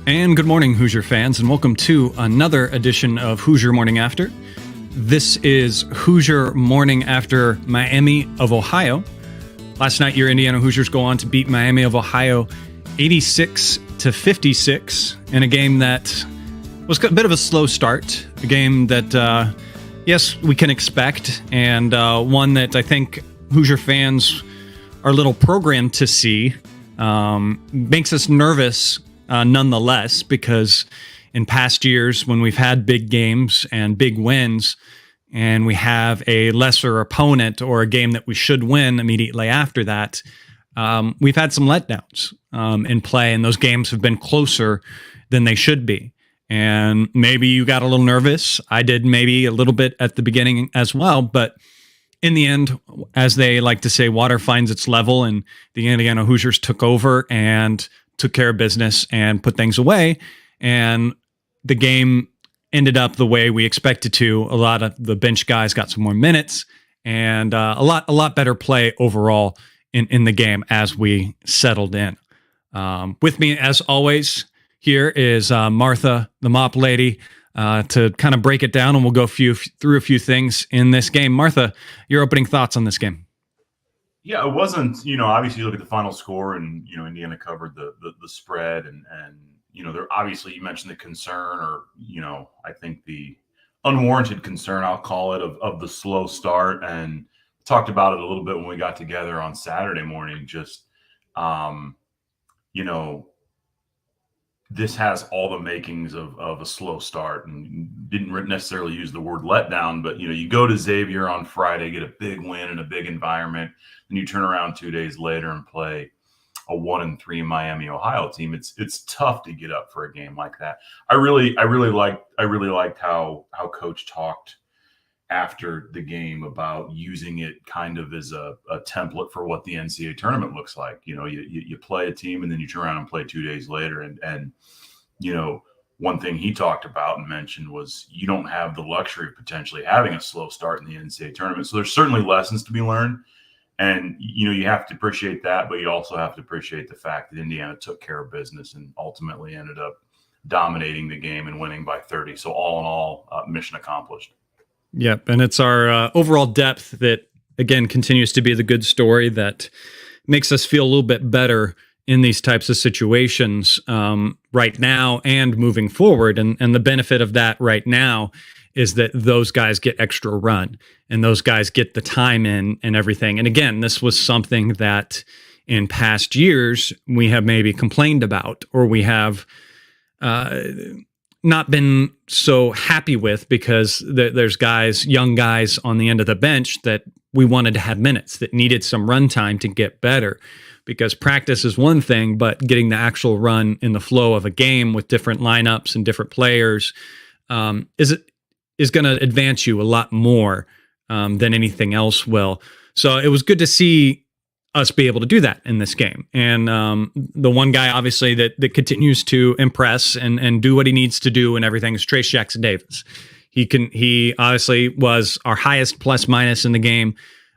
And good morning, Hoosier fans, and welcome to another edition of Hoosier Morning After. This is Hoosier Morning After Miami of Ohio. Last night, your Indiana Hoosiers go on to beat Miami of Ohio 86-56 in a game that was a bit of a slow start, a game that, yes, we can expect, and one that I think Hoosier fans are a little programmed to see. Makes us nervous nonetheless, because in past years when we've had big games and big wins and we have a lesser opponent or a game that we should win immediately after that, we've had some letdowns in play, and those games have been closer than they should be. And maybe you got a little nervous. I did, maybe a little bit at the beginning as well, but in the end, as they like to say, water finds its level, and the Indiana Hoosiers took over and took care of business and put things away. And the game ended up the way we expected to. A lot of the bench guys got some more minutes, and a lot better play overall in the game as we settled in. With me, as always, here is Martha, the mop lady, to kind of break it down, and we'll go through a few things in this game. Martha, your opening thoughts on this game? Yeah, it wasn't, obviously you look at the final score and, Indiana covered the spread and there obviously you mentioned the concern or, I think the unwarranted concern, I'll call it, of the slow start, and talked about it a little bit when we got together on Saturday morning. Just, this has all the makings of a slow start, and didn't necessarily use the word letdown, but, you go to Xavier on Friday, get a big win in a big environment, and you turn around 2 days later and play a 1-3 Miami, Ohio team. It's tough to get up for a game like that. I really liked how Coach talked after the game about using it kind of as a template for what the NCAA tournament looks like. You play a team and then you turn around and play 2 days later. And one thing he talked about and mentioned was you don't have the luxury of potentially having a slow start in the NCAA tournament. So there's certainly lessons to be learned. And, you have to appreciate that, but you also have to appreciate the fact that Indiana took care of business and ultimately ended up dominating the game and winning by 30. So all in all, mission accomplished. Yep, and it's our overall depth that, again, continues to be the good story that makes us feel a little bit better in these types of situations right now and moving forward. And the benefit of that right now is that those guys get extra run and those guys get the time in and everything. And again, this was something that in past years we have maybe complained about, or we have not been so happy with, because there's guys, young guys on the end of the bench that we wanted to have minutes, that needed some run time to get better. Because practice is one thing, but getting the actual run in the flow of a game with different lineups and different players is going to advance you a lot more than anything else will. So it was good to see us be able to do that in this game. And the one guy, obviously, that continues to impress and do what he needs to do and everything is Trace Jackson-Davis. He obviously was our highest plus-minus in the game,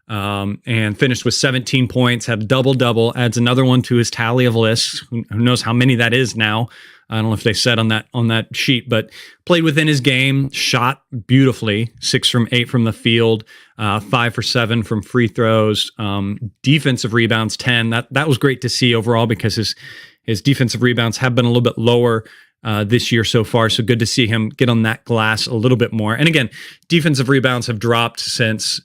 and finished with 17 points, had a double-double, adds another one to his tally of lists. Who knows how many that is now? I don't know if they said on that sheet, but played within his game, shot beautifully, 6 from 8 from the field, 5 for 7 from free throws, defensive rebounds 10. That was great to see overall, because his defensive rebounds have been a little bit lower this year so far. So good to see him get on that glass a little bit more. And again, defensive rebounds have dropped since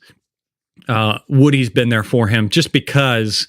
Woody's been there for him, just because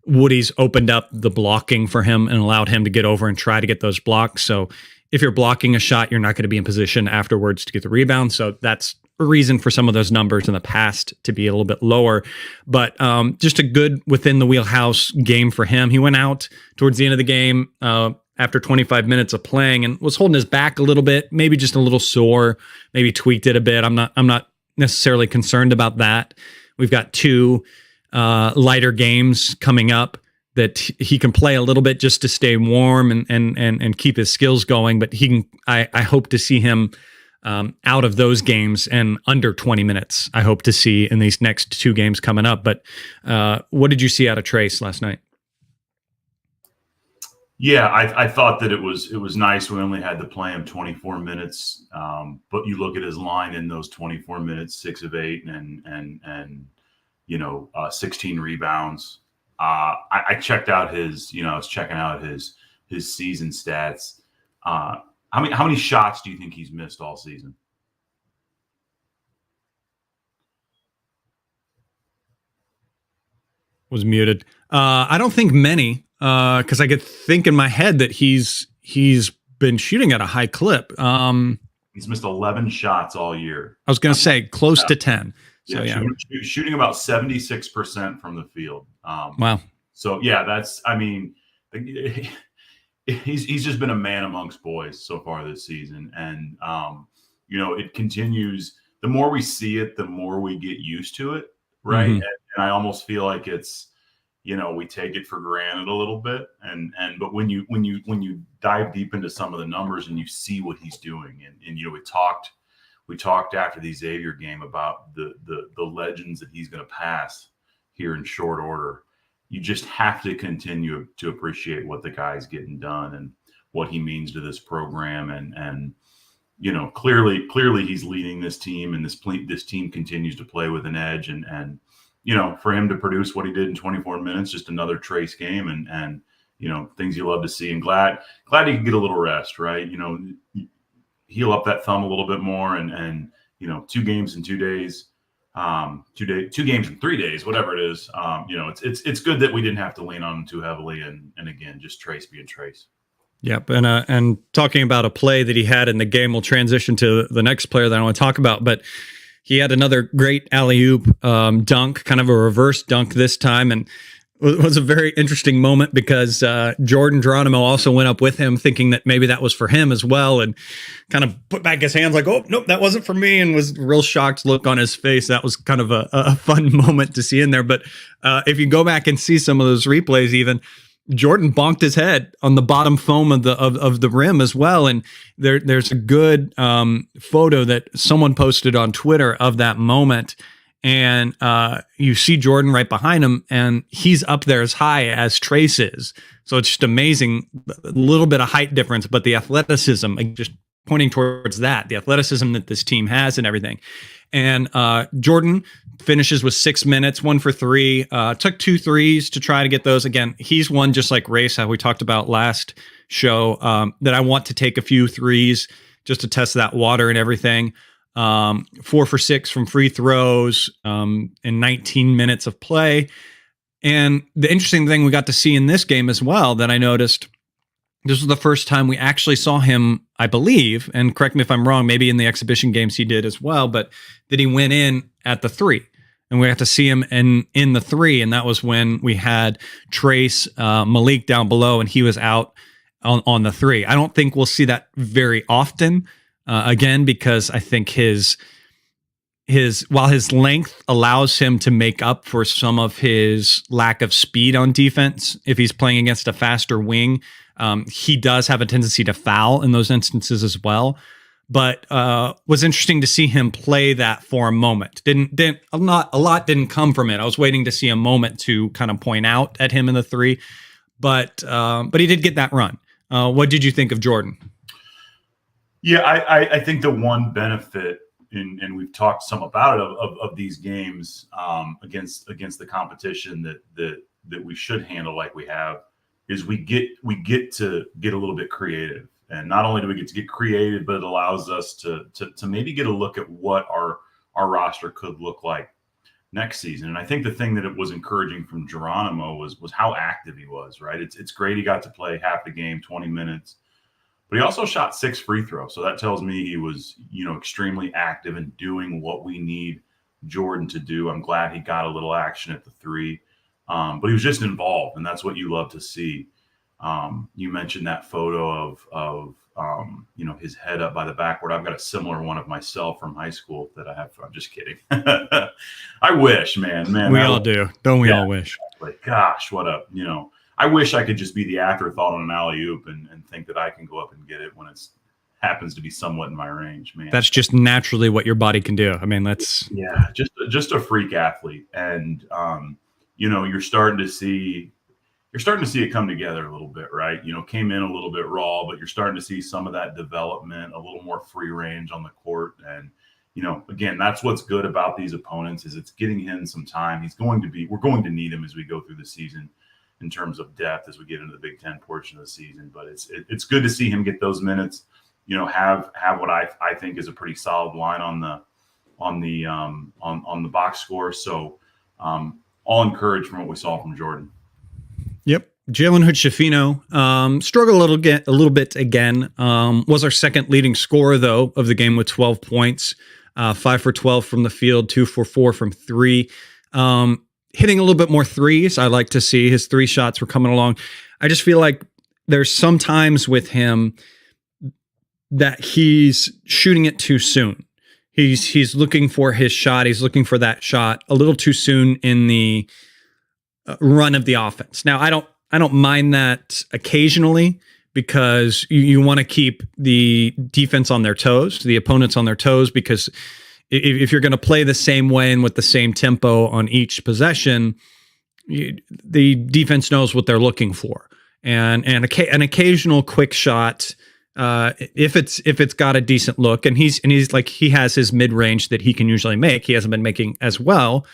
Woody's opened up the blocking for him and allowed him to get over and try to get those blocks. So if you're blocking a shot, you're not going to be in position afterwards to get the rebound. So that's a reason for some of those numbers in the past to be a little bit lower. But just a good within the wheelhouse game for him. He went out towards the end of the game after 25 minutes of playing and was holding his back a little bit, maybe just a little sore, maybe tweaked it a bit. I'm not necessarily concerned about that. We've got 2 lighter games coming up that he can play a little bit just to stay warm and keep his skills going. But I hope to see him out of those games and under 20 minutes. I hope to see in these next 2 games coming up. But what did you see out of Trace last night? Yeah, I thought that it was nice. We only had to play him 24 minutes, but you look at his line in those 24 minutes, 6 of 8, and 16 rebounds. I checked out his, I was checking out his season stats. How many shots do you think he's missed all season? Was muted. I don't think many, because I could think in my head that he's been shooting at a high clip. He's missed 11 shots all year. I was going to say close to 10. So yeah, shooting about 76% from the field. Wow. So yeah, he's just been a man amongst boys so far this season, and it continues. The more we see it, the more we get used to it, right? Mm-hmm. And I almost feel like it's, we take it for granted a little bit, but when you dive deep into some of the numbers and you see what he's doing, and we talked after the Xavier game about the legends that he's going to pass here in short order. You just have to continue to appreciate what the guy's getting done and what he means to this program. And clearly he's leading this team, and this team continues to play with an edge. And for him to produce what he did in 24 minutes, just another Trace game, and things you love to see. And glad he could get a little rest, right? Heal up that thumb a little bit more, and 2 games in 2 days. 2 games in 3 days, whatever it is. It's good that we didn't have to lean on him too heavily, and again, just Trace being Trace. Yep, and talking about a play that he had in the game, we'll transition to the next player that I want to talk about. But he had another great alley-oop dunk, kind of a reverse dunk this time, and it was a very interesting moment because Jordan Geronimo also went up with him, thinking that maybe that was for him as well, and kind of put back his hands like, oh, nope, that wasn't for me, and was a real shocked look on his face. That was kind of a fun moment to see in there. But if you go back and see some of those replays, even Jordan bonked his head on the bottom foam of the rim as well. And there's a good photo that someone posted on Twitter of that moment. And you see Jordan right behind him, and he's up there as high as Trace is. So it's just amazing, a little bit of height difference, but the athleticism, like just pointing towards that, the athleticism that this team has and everything. And Jordan finishes with 6 minutes, 1 for 3, took 2 threes to try to get those. Again, he's one just like Race, how we talked about last show, that I want to take a few threes just to test that water and everything. 4 for 6 from free throws in 19 minutes of play. And the interesting thing we got to see in this game as well that I noticed, this was the first time we actually saw him, I believe, and correct me if I'm wrong, maybe in the exhibition games he did as well, but that he went in at the 3. And we got to see him in the 3, and that was when we had Trace Malik down below, and he was out on the 3. I don't think we'll see that very often. Again, because I think while his length allows him to make up for some of his lack of speed on defense, if he's playing against a faster wing, he does have a tendency to foul in those instances as well. But was interesting to see him play that for a moment. A lot didn't come from it. I was waiting to see a moment to kind of point out at him in the 3, but he did get that run. What did you think of Jordan? Yeah, I think the one benefit, and we've talked some about it, of these games against the competition that we should handle like we have, is we get to get a little bit creative. And not only do we get to get creative, but it allows us to maybe get a look at what our roster could look like next season. And I think the thing that it was encouraging from Geronimo was how active he was, right? It's great he got to play half the game, 20 minutes. But he also shot 6 free throws. So that tells me he was, extremely active and doing what we need Jordan to do. I'm glad he got a little action at the 3. But he was just involved, and that's what you love to see. You mentioned that photo of his head up by the backboard. I've got a similar one of myself from high school that I have. I'm just kidding. I wish, man. We all do. Don't we all wish? Like, gosh, I wish I could just be the afterthought on an alley-oop and think that I can go up and get it when it happens to be somewhat in my range, man. That's just naturally what your body can do. I mean, just a freak athlete. And, you're starting to see, you're starting to see it come together a little bit, right? Came in a little bit raw, but you're starting to see some of that development, a little more free range on the court. And, again, that's what's good about these opponents is it's getting him some time. We're going to need him as we go through the season in terms of depth as we get into the Big Ten portion of the season. But it's good to see him get those minutes, have what I think is a pretty solid line on the box score. So all encouraged from what we saw from Jordan. Yep. Jalen Hood-Schifino struggled a little bit again. Was our second leading scorer, though, of the game with 12 points, 5 for 12 from the field, 2 for 4 from 3. Hitting a little bit more threes. I like to see his 3 shots were coming along. I just feel like there's some times with him that he's shooting it too soon. He's looking for his shot. He's looking for that shot a little too soon in the run of the offense. Now, I don't mind that occasionally because you want to keep the defense on their toes, the opponents on their toes, because if you're going to play the same way and with the same tempo on each possession, the defense knows what they're looking for. And an occasional quick shot, if it's got a decent look, and he's like, he has his mid range that he can usually make. He hasn't been making as well,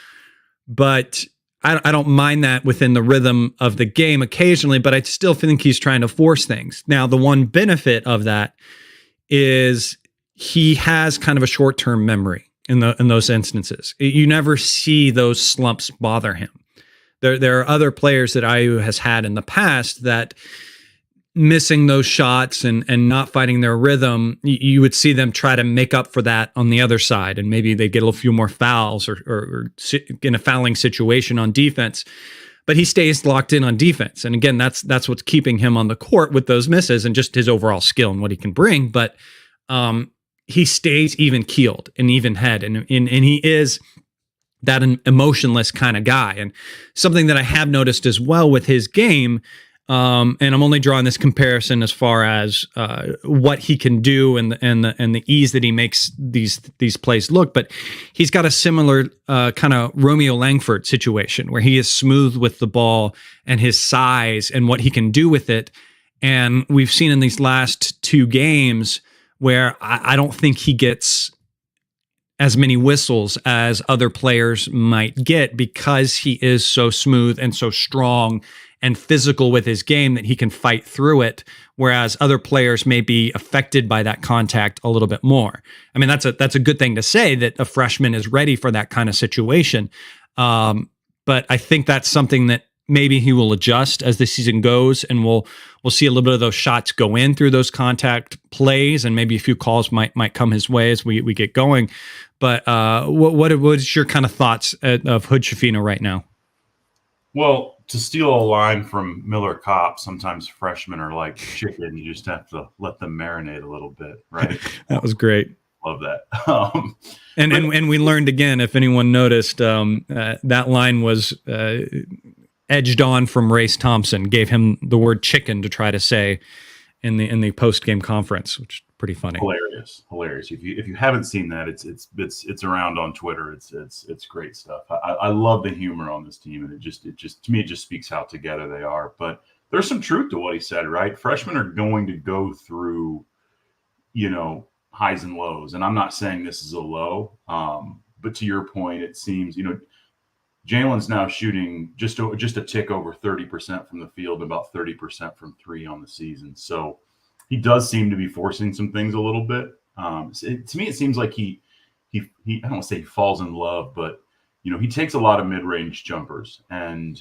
but I don't mind that within the rhythm of the game occasionally, but I still think he's trying to force things. Now, the one benefit of that is he has kind of a short-term memory in those instances. You never see those slumps bother him. There are other players that IU has had in the past that missing those shots and not finding their rhythm, you would see them try to make up for that on the other side. And maybe they get a few more fouls or in a fouling situation on defense, but he stays locked in on defense. And again, that's what's keeping him on the court with those misses and just his overall skill and what he can bring. But he stays even keeled and even head. And he is that an emotionless kind of guy. And something that I have noticed as well with his game, and I'm only drawing this comparison as far as what he can do and the ease that he makes these plays look. But he's got a similar kind of Romeo Langford situation where he is smooth with the ball and his size and what he can do with it. And we've seen in these last 2 games where I don't think he gets as many whistles as other players might get because he is so smooth and so strong and physical with his game that he can fight through it, whereas other players may be affected by that contact a little bit more. I mean, that's a good thing to say that a freshman is ready for that kind of situation. But I think that's something that maybe he will adjust as the season goes, and we'll see a little bit of those shots go in through those contact plays, and maybe a few calls might come his way as we get going. But what is your kind of thoughts of Hood-Schifino right now? Well, to steal a line from Miller Kopp, sometimes freshmen are like chicken. You just have to let them marinate a little bit, right? That was great. Love that. And we learned again, if anyone noticed, that line was edged on from Race Thompson, gave him the word chicken to try to say in the post-game conference, which is pretty funny. Hilarious. If you haven't seen that, it's around on Twitter. It's great stuff. I love the humor on this team, and it just to me it just speaks how together they are. But there's some truth to what he said, right? Freshmen are going to go through, highs and lows, and I'm not saying this is a low, but to your point, it seems Jalen's now shooting just a tick over 30% from the field, about 30% from 3 on the season. So he does seem to be forcing some things a little bit. To me, it seems like he I don't want to say he falls in love, but he takes a lot of mid-range jumpers, and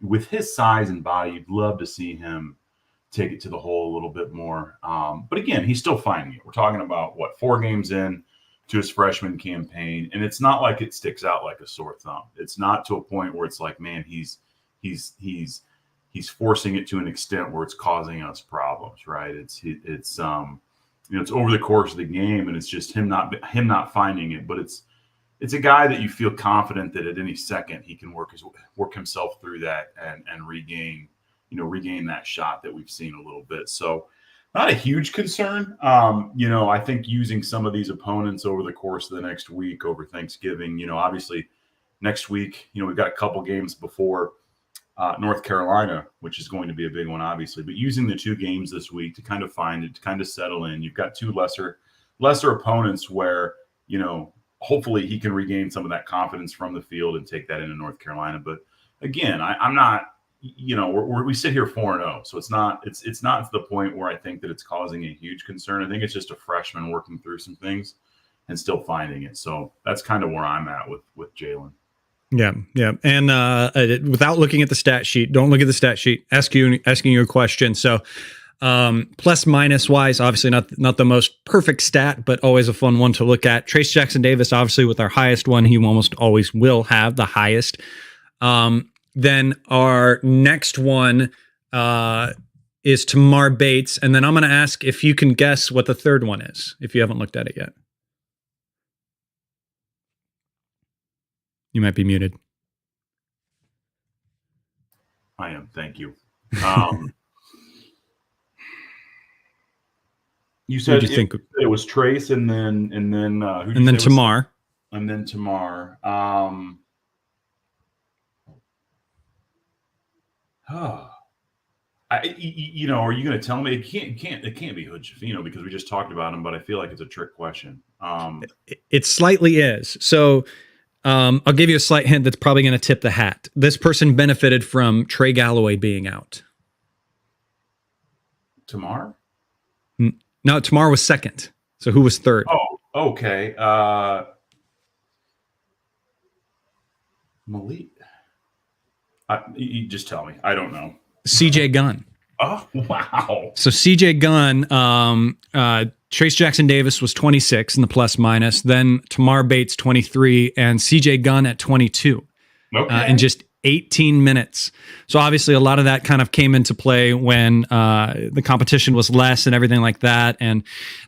with his size and body, you'd love to see him take it to the hole a little bit more. But again, he's still finding it. We're talking about 4 games in to his freshman campaign, and it's not like it sticks out like a sore thumb. It's not to a point where it's like, man, he's forcing it to an extent where it's causing us problems, right? It's over the course of the game, and it's just him not finding it. But it's a guy that you feel confident that at any second he can work himself through that and regain that shot that we've seen a little bit. So not a huge concern. I think using some of these opponents over the course of the next week over Thanksgiving, obviously next week, we've got a couple games before North Carolina, which is going to be a big one, obviously. But using the 2 games this week to kind of find it, to kind of settle in. You've got 2 lesser opponents where, hopefully he can regain some of that confidence from the field and take that into North Carolina. But again, I'm not, we sit here 4-0, so it's not to the point where I think that it's causing a huge concern. I think it's just a freshman working through some things and still finding it. So that's kind of where I'm at with Jalen. Yeah, yeah. And without looking at the stat sheet, don't look at the stat sheet. Asking you a question. So plus minus wise, obviously not the most perfect stat, but always a fun one to look at. Trace Jackson Davis, obviously with our highest one, he almost always will have the highest. Then our next one is Tamar Bates, and then I'm going to ask if you can guess what the third one is, if you haven't looked at it yet. You might be muted. I am. Thank you. You said it was Trace, and then Tamar, and then Tamar. Are you going to tell me it can't be Hood Schifino because we just talked about him, but I feel like it's a trick question. It slightly is. So I'll give you a slight hint that's probably going to tip the hat. This person benefited from Trey Galloway being out. Tamar? No, Tamar was second. So who was third? Oh, okay. Malik. You just tell me. I don't know. CJ Gunn. Oh, wow. So CJ Gunn, Trace Jackson Davis was 26 in the plus minus, then Tamar Bates 23, and CJ Gunn at 22 in just 18 minutes. So obviously a lot of that kind of came into play when the competition was less and everything like that. And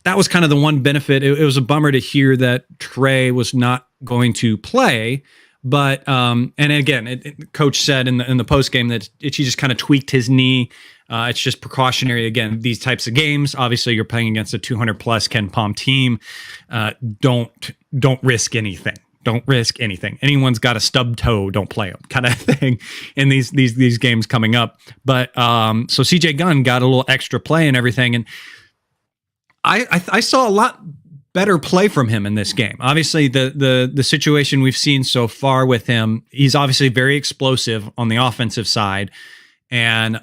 that was kind of the one benefit. It was a bummer to hear that Trey was not going to play. But and again, coach said in the post game that he just kind of tweaked his knee. It's just precautionary. Again, these types of games, obviously, you're playing against a 200+ Ken Palm team. Don't risk anything. Don't risk anything. Anyone's got a stub toe, don't play them, kind of thing. In these games coming up. But so CJ Gunn got a little extra play and everything, and I saw a lot better play from him in this game. Obviously, the situation we've seen so far with him, he's obviously very explosive on the offensive side, and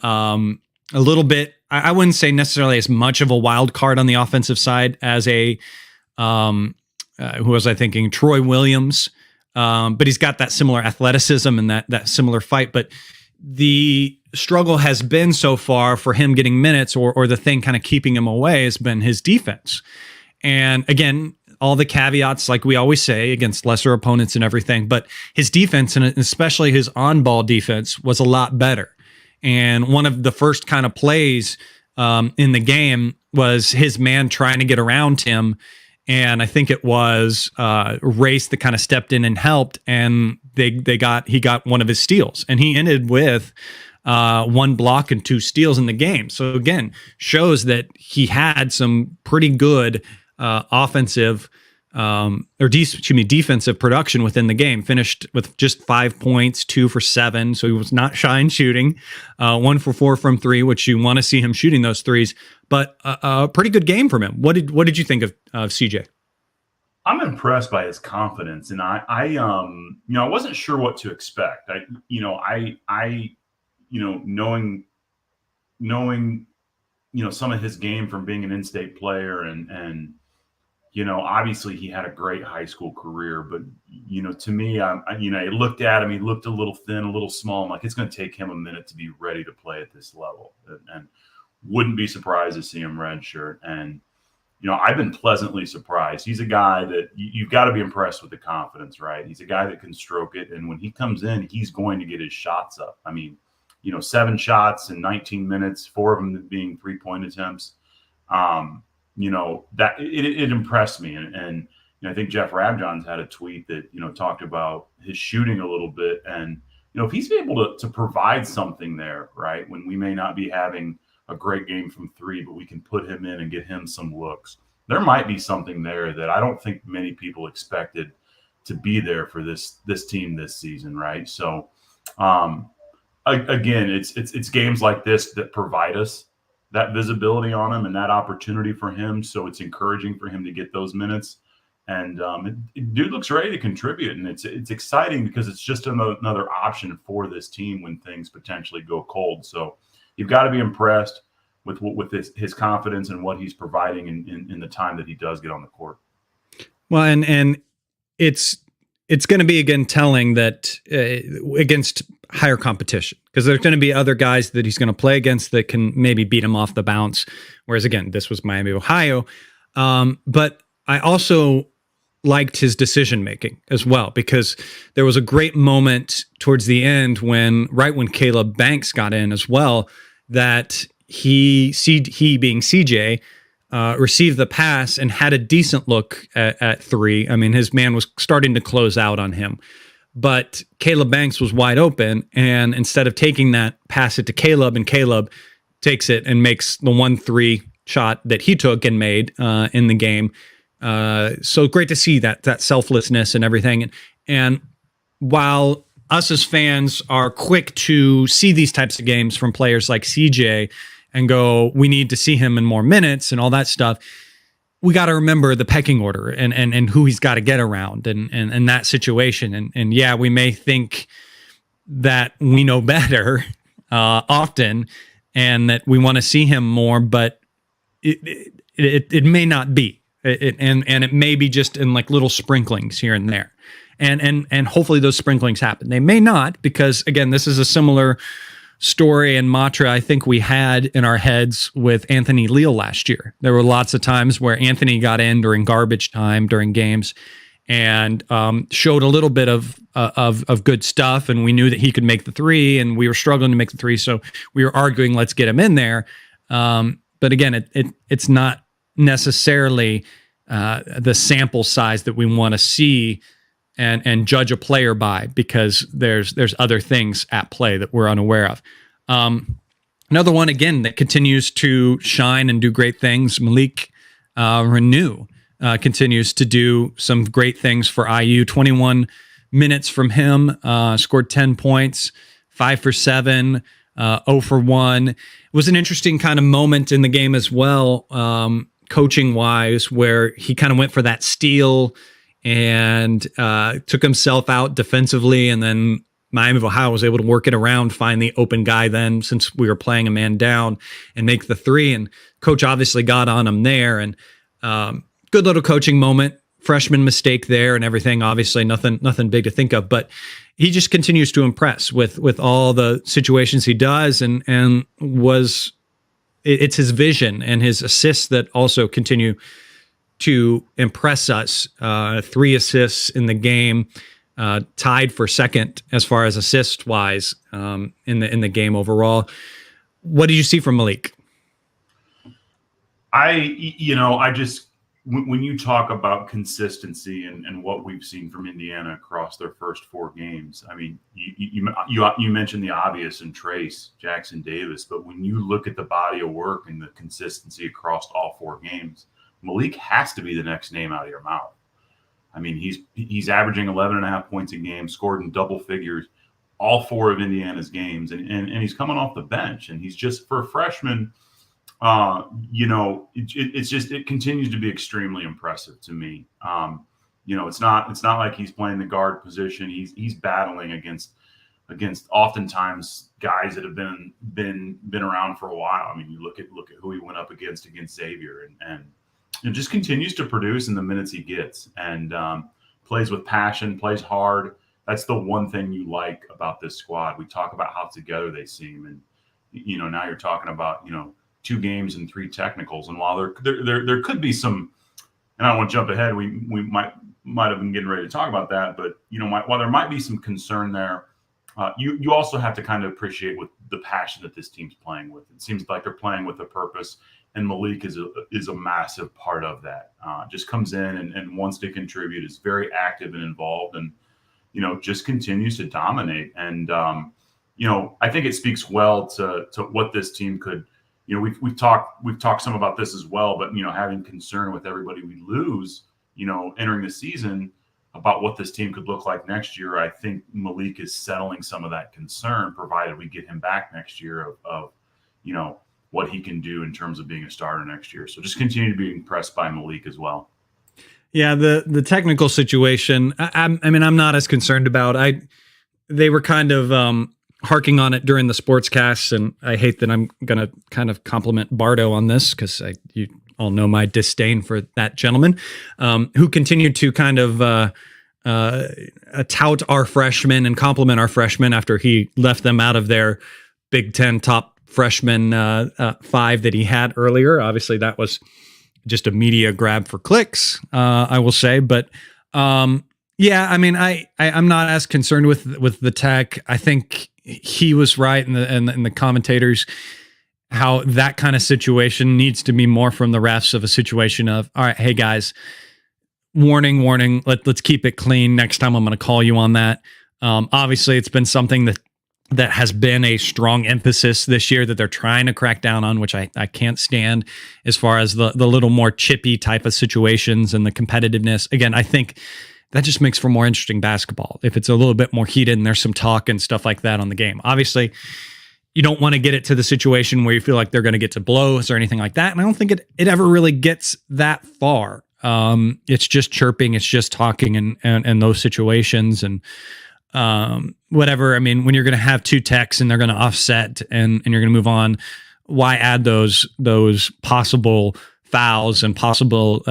a little bit, I wouldn't say necessarily as much of a wild card on the offensive side as a who was I thinking? Troy Williams, but he's got that similar athleticism and that similar fight. But the struggle has been so far for him getting minutes, or the thing kind of keeping him away, has been his defense. And again, all the caveats, like we always say, against lesser opponents and everything, but his defense, and especially his on-ball defense, was a lot better. And one of the first kind of plays in the game was his man trying to get around him. And I think it was Race that kind of stepped in and helped, and he got one of his steals. And he ended with 1 block and 2 steals in the game. So again, shows that he had some pretty good offensive defensive production within the game. Finished with just 5 points, 2 for 7. So he was not shy in shooting. 1 for 4 from 3, which you want to see him shooting those threes. But a pretty good game from him. What did you think of CJ? I'm impressed by his confidence, and I wasn't sure what to expect. Knowing some of his game from being an in-state player, and obviously he had a great high school career, but to me, I looked at him, he looked a little thin, a little small. I'm like, it's going to take him a minute to be ready to play at this level, and wouldn't be surprised to see him redshirt. And I've been pleasantly surprised. He's a guy that you've got to be impressed with the confidence, right? He's a guy that can stroke it, and when he comes in, he's going to get his shots up. I mean, 7 shots in 19 minutes, 4 of them being 3-point attempts. That it impressed me. And I think Jeff Rabjohns had a tweet that, talked about his shooting a little bit. And, if he's able to provide something there, right, when we may not be having a great game from 3, but we can put him in and get him some looks, there might be something there that I don't think many people expected to be there for this team this season, right? So, again, it's games like this that provide us that visibility on him and that opportunity for him. So it's encouraging for him to get those minutes. And dude looks ready to contribute, and it's exciting because it's just another option for this team when things potentially go cold. So you've got to be impressed with his confidence and what he's providing in the time that he does get on the court. Well, and it's going to be again telling that against higher competition, because there's going to be other guys that he's going to play against that can maybe beat him off the bounce. Whereas again, this was Miami, Ohio. But I also liked his decision making as well, because there was a great moment towards the end when Caleb Banks got in as well, that he being CJ received the pass and had a decent look at three. I mean, his man was starting to close out on him, but Caleb Banks was wide open, and instead of taking that, pass it to Caleb, and Caleb takes it and makes the 1-3 shot that he took and made in the game. So great to see that selflessness and everything. And while us as fans are quick to see these types of games from players like CJ and go, we need to see him in more minutes and all that stuff, we got to remember the pecking order and who he's got to get around and that situation. And yeah, we may think that we know better often and that we want to see him more, but it may not be. And it may be just in like little sprinklings here and there. And hopefully those sprinklings happen. They may not, because again, this is a similar story and mantra I think we had in our heads with Anthony Leal last year. There were lots of times where Anthony got in during garbage time during games and showed a little bit of good stuff, and we knew that he could make the three, and we were struggling to make the three, so we were arguing, let's get him in there. But again, it's not necessarily the sample size that we want to see and judge a player by, because there's other things at play that we're unaware of. Another one, again, that continues to shine and do great things, Malik Renew continues to do some great things for IU. 21 minutes from him, scored 10 points, 5 for 7, 0 for 1. It was an interesting kind of moment in the game as well, coaching-wise, where he kind of went for that steal and took himself out defensively, and then Miami of Ohio was able to work it around, find the open guy then, since we were playing a man down, and make the three. And coach obviously got on him there, and good little coaching moment, freshman mistake there and everything. Obviously nothing big to think of, but he just continues to impress with all the situations he does, and it's his vision and his assists that also continue to impress us. 3 assists in the game, tied for second as far as assist wise in the game overall. What did you see from Malik? When you talk about consistency and what we've seen from Indiana across their first 4 games, I mean, you mentioned the obvious in Trace Jackson Davis, but when you look at the body of work and the consistency across all 4 games, Malik has to be the next name out of your mouth. I mean, he's averaging 11.5 points a game, scored in double figures all 4 of Indiana's games, and he's coming off the bench, and he's just, for a freshman, it continues to be extremely impressive to me. It's not like he's playing the guard position. He's battling against oftentimes guys that have been around for a while. I mean, you look at who he went up against Xavier, and it just continues to produce in the minutes he gets, and plays with passion, plays hard. That's the one thing you like about this squad. We talk about how together they seem, and now you're talking about 2 games and 3 technicals. And while there could be some, and I don't want to jump ahead, we might have been getting ready to talk about that, but while there might be some concern there, you also have to kind of appreciate with the passion that this team's playing with. It seems like they're playing with a purpose, and Malik is a massive part of that. Just comes in and wants to contribute, is very active and involved, and just continues to dominate. And I think it speaks well to what this team could. We've talked some about this as well, but having concern with everybody we lose, entering the season, about what this team could look like next year, I think Malik is settling some of that concern, provided we get him back next year of what he can do in terms of being a starter next year. So just continue to be impressed by Malik as well. Yeah, the technical situation, I mean, I'm not as concerned about. They were kind of harking on it during the sportscasts, and I hate that I'm going to kind of compliment Bardo on this because you all know my disdain for that gentleman, who continued to kind of tout our freshmen and compliment our freshmen after he left them out of their Big Ten top freshman 5 that he had earlier. Obviously, that was just a media grab for clicks, I will say. But yeah, I mean, I'm not as concerned with the tech. I think he was right, and the commentators, how that kind of situation needs to be more from the refs of a situation of, all right, hey guys, warning, let's keep it clean. Next time I'm going to call you on that. Obviously, it's been something that has been a strong emphasis this year that they're trying to crack down on, which I can't stand, as far as the little more chippy type of situations and the competitiveness. Again, I think that just makes for more interesting basketball if it's a little bit more heated and there's some talk and stuff like that on the game. Obviously, you don't want to get it to the situation where you feel like they're going to get to blows or anything like that. And I don't think it ever really gets that far. It's just chirping, it's just talking and those situations and whatever. I mean, when you're going to have 2 techs and they're going to offset and you're going to move on, why add those possible fouls and possible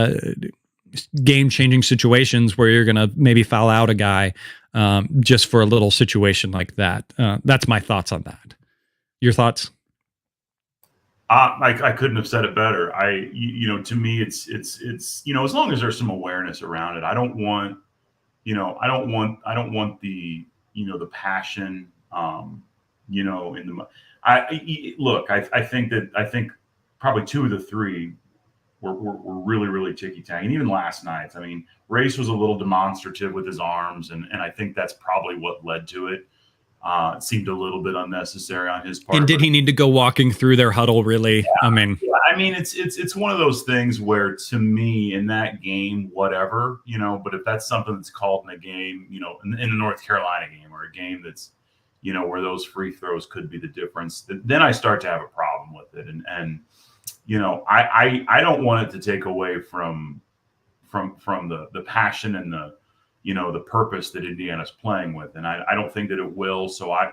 game-changing situations where you're going to maybe foul out a guy just for a little situation like that? That's my thoughts on that. Your thoughts? I couldn't have said it better. To me, it's as long as there's some awareness around it. I don't want the the passion. I think probably 2 of the 3 were really, really ticky-tacky. And even last night, I mean, Race was a little demonstrative with his arms, and I think that's probably what led to it. It seemed a little bit unnecessary on his part. And did he need to go walking through their huddle, really? Yeah, it's one of those things where, to me, in that game, whatever, but if that's something that's called in a game, in a North Carolina game or a game that's, where those free throws could be the difference, then I start to have a problem with it. And I don't want it to take away from the passion and the purpose that Indiana's playing with. And I don't think that it will. So I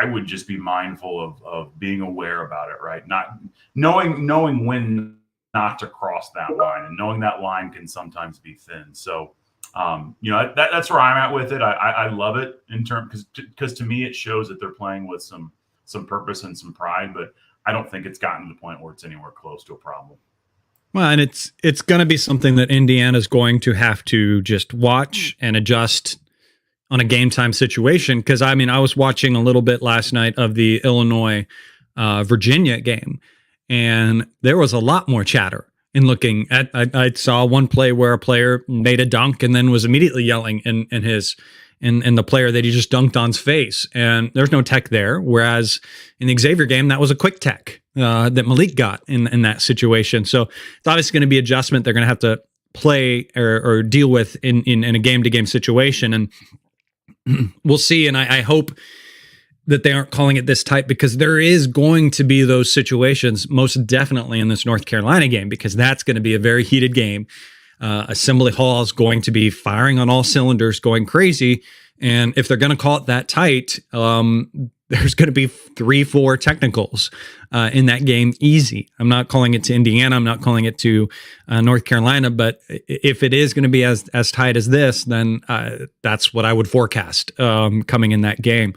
would just be mindful of being aware about it, right? Not knowing when not to cross that line, and knowing that line can sometimes be thin. So, that's where I'm at with it. I love it because to me, it shows that they're playing with some purpose and some pride, but I don't think it's gotten to the point where it's anywhere close to a problem. Well, and it's going to be something that Indiana's going to have to just watch and adjust on a game time situation. Because, I mean, I was watching a little bit last night of the Illinois Virginia game, and there was a lot more chatter in looking at. I saw one play where a player made a dunk and then was immediately yelling in the player that he just dunked on's face, and there's no tech there. Whereas in the Xavier game, that was a quick tech that Malik got in that situation. So it's obviously going to be adjustment they're going to have to play or deal with in a game-to-game situation, and we'll see. And I hope that they aren't calling it this tight, because there is going to be those situations most definitely in this North Carolina game, because that's going to be a very heated game. Assembly Hall is going to be firing on all cylinders, going crazy. And if they're going to call it that tight, there's going to be 3-4 technicals in that game. Easy. I'm not calling it to Indiana. I'm not calling it to North Carolina. But if it is going to be as tight as this, then that's what I would forecast coming in that game.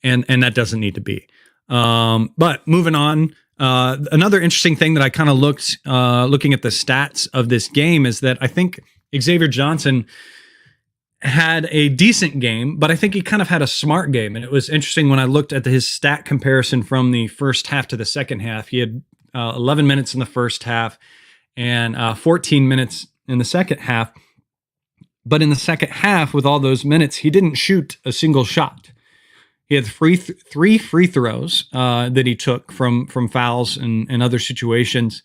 And that doesn't need to be. But moving on, another interesting thing that I kind of looking at the stats of this game is that I think Xavier Johnson had a decent game, but I think he kind of had a smart game. And it was interesting when I looked at his stat comparison from the first half to the second half. He had 11 minutes in the first half and 14 minutes in the second half. But in the second half, with all those minutes, he didn't shoot a single shot. He had three free throws that he took from fouls and other situations.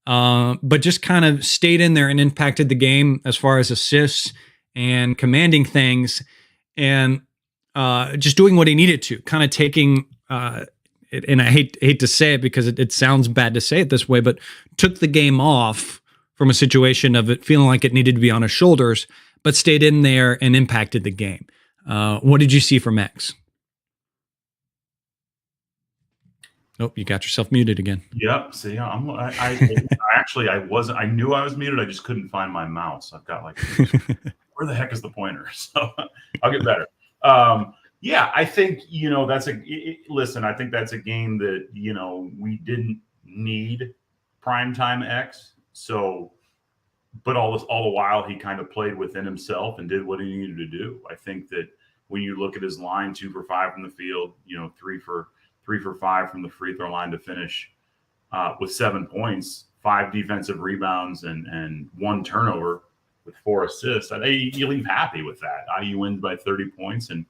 but just kind of stayed in there and impacted the game as far as assists and commanding things, and just doing what he needed to, kind of taking. And I hate to say it because it sounds bad to say it this way, but took the game off from a situation of it feeling like it needed to be on his shoulders, but stayed in there and impacted the game. What did you see from X? Oh, you got yourself muted again. Yep. See, actually, I wasn't. I knew I was muted. I just couldn't find my mouse. I've got like, where the heck is the pointer? So I'll get better. Yeah, I think listen. I think that's a game that we didn't need primetime X. So, but all the while he kind of played within himself and did what he needed to do. I think that when you look at his line, 2 for 5 from the field, 3 for 5 from the free throw line to finish with 7 points, 5 defensive rebounds, and 1 turnover with 4 assists. You leave happy with that. IU wins by 30 points, and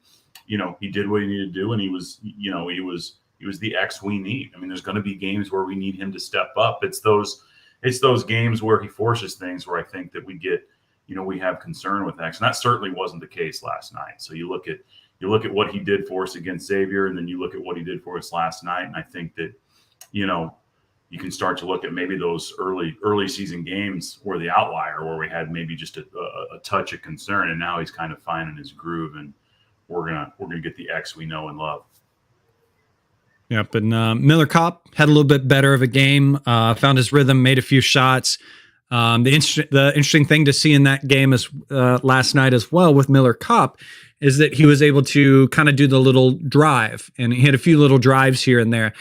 he did what he needed to do, and he was the X we need. I mean, there's going to be games where we need him to step up. It's those games where he forces things where I think that we get, we have concern with X, and that certainly wasn't the case last night. So you look at what he did for us against Xavier, and then you look at what he did for us last night, and I think that, you can start to look at maybe those early season games were the outlier, where we had maybe just a touch of concern, and now he's kind of finding his groove, and we're gonna get the X we know and love. Yep, and Miller Kopp had a little bit better of a game, found his rhythm, made a few shots. The interesting thing to see in that game is last night as well with Miller Kopp is that he was able to kind of do the little drive, and he had a few little drives here and there.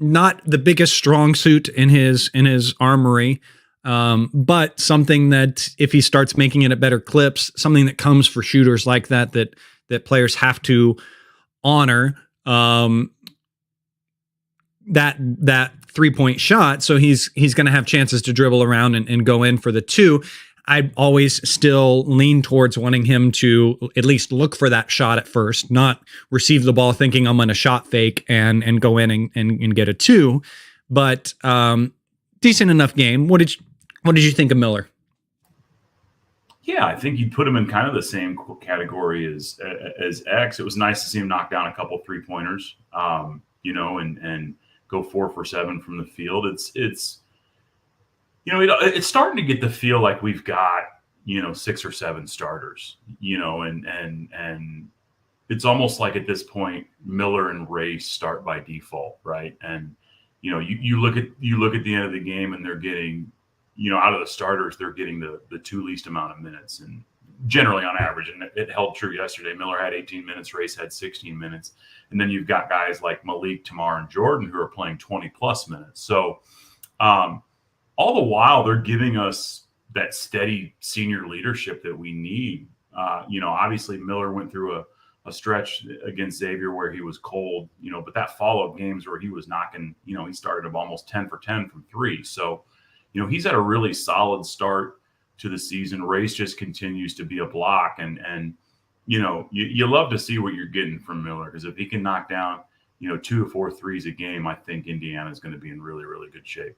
Not the biggest strong suit in his armory, but something that if he starts making it at better clips, something that comes for shooters like that players have to honor. That 3-point shot, so he's going to have chances to dribble around and go in for the 2. I always still lean towards wanting him to at least look for that shot at first, not receive the ball thinking I'm going to shot fake and go in and get a 2. But decent enough game. What did you think of Miller? Yeah, I think you put him in kind of the same category as X. It was nice to see him knock down a couple 3-pointers, and go 4 for 7 from the field. It's starting to get the feel like we've got 6 or 7 starters, and it's almost like at this point Miller and Ray start by default, right? And you look at the end of the game, and they're getting out of the starters, they're getting the 2 least amount of minutes, and generally on average, and it held true yesterday. Miller had 18 minutes, Race had 16 minutes, and then you've got guys like Malik, Tamar, and Jordan who are playing 20 plus minutes. So all the while they're giving us that steady senior leadership that we need. Obviously Miller went through a stretch against Xavier where he was cold, but that follow-up games where he was knocking, he started up almost 10 for 10 from 3. So, he's had a really solid start to the season. Race just continues to be a block, and you love to see what you're getting from Miller, because if he can knock down 2 to 4 threes a game, I think Indiana is going to be in really, really good shape.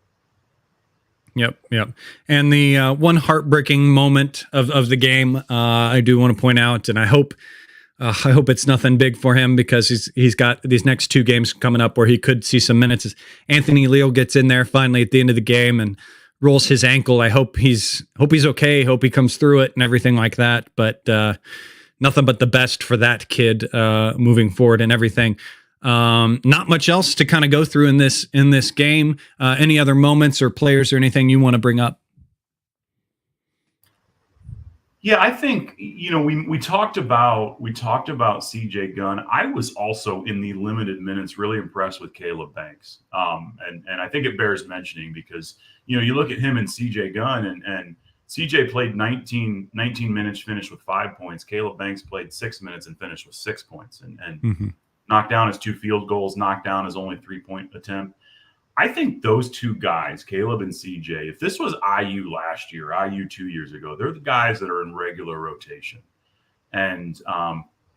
Yep. And the one heartbreaking moment of the game, I do want to point out, and I hope it's nothing big for him, because he's got these next 2 games coming up where he could see some minutes. As Anthony Leal gets in there finally at the end of the game and rolls his ankle. I hope he's okay. Hope he comes through it and everything like that. But nothing but the best for that kid moving forward and everything. Not much else to kind of go through in this game. Any other moments or players or anything you want to bring up? Yeah, I think we talked about CJ Gunn. I was also in the limited minutes really impressed with Caleb Banks, and I think it bears mentioning because you look at him and CJ Gunn, and CJ played 19 minutes, finished with 5 points. Caleb Banks played 6 minutes and finished with 6 points, and knocked down his 2 field goals, knocked down his only 3-point attempt. I think those 2 guys, Caleb and CJ, if this was IU last year, IU 2 years ago, they're the guys that are in regular rotation. And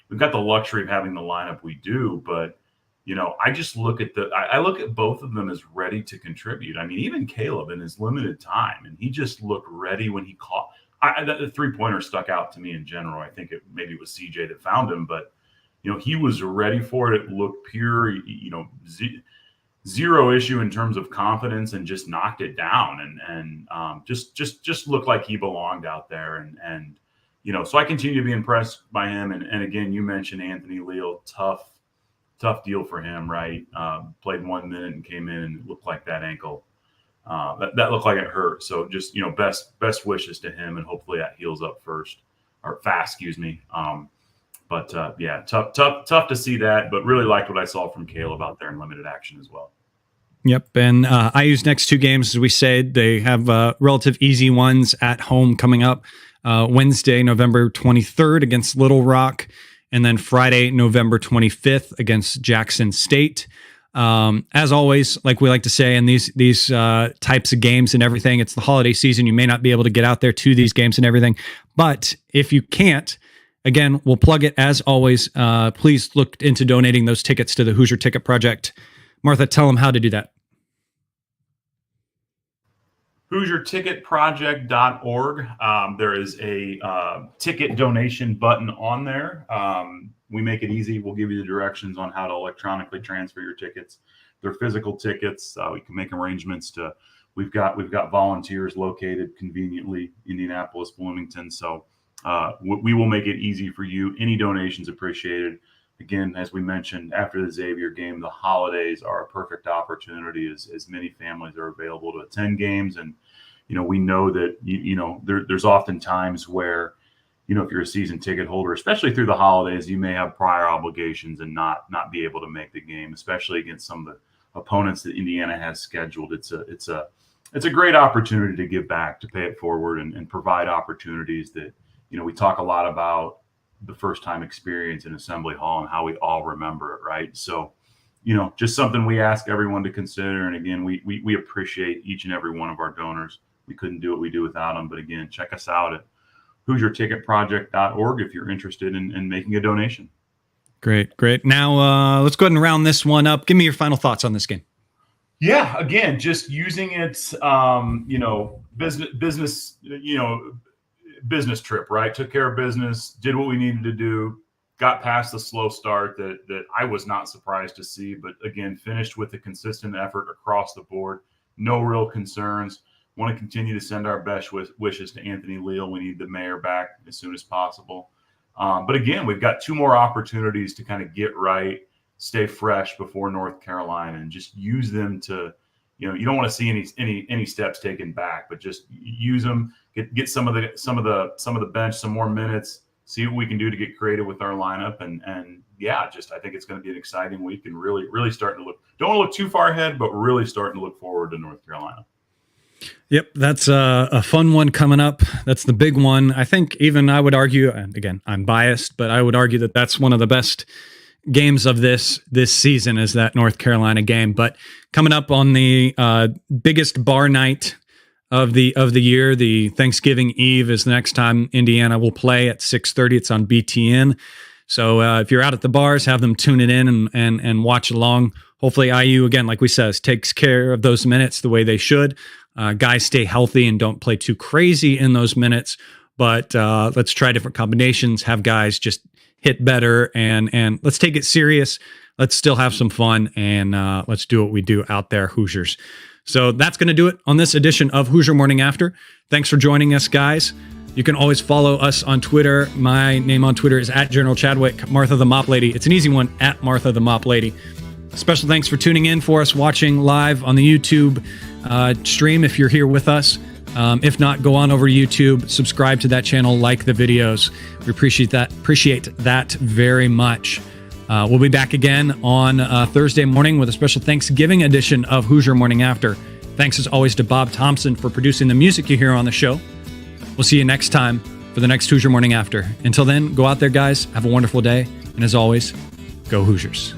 we've got the luxury of having the lineup we do, but I just look at I look at both of them as ready to contribute. I mean, even Caleb in his limited time, and he just looked ready when he caught. The 3-pointer stuck out to me in general. I think maybe it was CJ that found him, but he was ready for it. It looked pure, zero issue in terms of confidence, and just knocked it down, and just looked like he belonged out there. And so I continue to be impressed by him. And again, you mentioned Anthony Leal, tough deal for him, right? Played 1 minute and came in, and it looked like that ankle. That looked like it hurt. So just, best wishes to him, and hopefully that heals up fast, excuse me. Yeah, tough to see that, but really liked what I saw from Caleb out there in limited action as well. Yep. And IU's next 2 games, as we said, they have relative easy ones at home coming up. Wednesday, November 23rd against Little Rock, and then Friday, November 25th against Jackson State. As always, like we like to say in these types of games and everything, it's the holiday season. You may not be able to get out there to these games and everything, but if you can't, again, we'll plug it as always. Please look into donating those tickets to the Hoosier Ticket Project. Martha, tell them how to do that. HoosierTicketProject.org. There is a ticket donation button on there. We make it easy. We'll give you the directions on how to electronically transfer your tickets. They're physical tickets. We can make arrangements to. We've got volunteers located conveniently, Indianapolis, Bloomington. So we will make it easy for you. Any donations appreciated. Again, as we mentioned, after the Xavier game, the holidays are a perfect opportunity as many families are available to attend games. And, we know that, there's often times where, if you're a season ticket holder, especially through the holidays, you may have prior obligations and not be able to make the game, especially against some of the opponents that Indiana has scheduled. It's a great opportunity to give back, to pay it forward, and provide opportunities that, we talk a lot about the first time experience in Assembly Hall and how we all remember it, right? So, just something we ask everyone to consider. And again, we appreciate each and every one of our donors. We couldn't do what we do without them. But again, check us out at HoosierTicketProject.org if you're interested in making a donation. Great. Now let's go ahead and round this one up. Give me your final thoughts on this game. Yeah, again, just using it, business trip, right? Took care of business, did what we needed to do, got past the slow start that I was not surprised to see, but again, finished with a consistent effort across the board. No real concerns. Want to continue to send our best wishes to Anthony Leal. We need the mayor back as soon as possible. But again, we've got 2 more opportunities to kind of get right, stay fresh before North Carolina, and just use them to, you don't want to see any steps taken back, but just use them. Get some of the bench, some more minutes, see what we can do to get creative with our lineup. And yeah, I think it's going to be an exciting week, and really starting to don't want to look too far ahead, but really starting to look forward to North Carolina. Yep, that's a fun one coming up. That's the big one. I think even I would argue, and again, I'm biased, but I would argue that that's one of the best games of this season is that North Carolina game. But coming up on the biggest bar night of the year, the Thanksgiving Eve, is the next time Indiana will play at 6:30. It's on BTN. So if you're out at the bars, have them tune it in and watch along. Hopefully IU, again, like we said, takes care of those minutes the way they should. Guys stay healthy and don't play too crazy in those minutes. But let's try different combinations, have guys just hit better, and let's take it serious. Let's still have some fun, and let's do what we do out there, Hoosiers. So that's going to do it on this edition of Hoosier Morning After. Thanks for joining us, guys. You can always follow us on Twitter. My name on Twitter is @GeneralChadwick. Martha the Mop Lady. It's an easy one, @Martha the Mop Lady. Special thanks for tuning in for us, watching live on the YouTube stream if you're here with us. If not, go on over to YouTube, subscribe to that channel, like the videos. We appreciate that very much. We'll be back again on Thursday morning with a special Thanksgiving edition of Hoosier Morning After. Thanks as always to Bob Thompson for producing the music you hear on the show. We'll see you next time for the next Hoosier Morning After. Until then, go out there, guys. Have a wonderful day. And as always, go Hoosiers.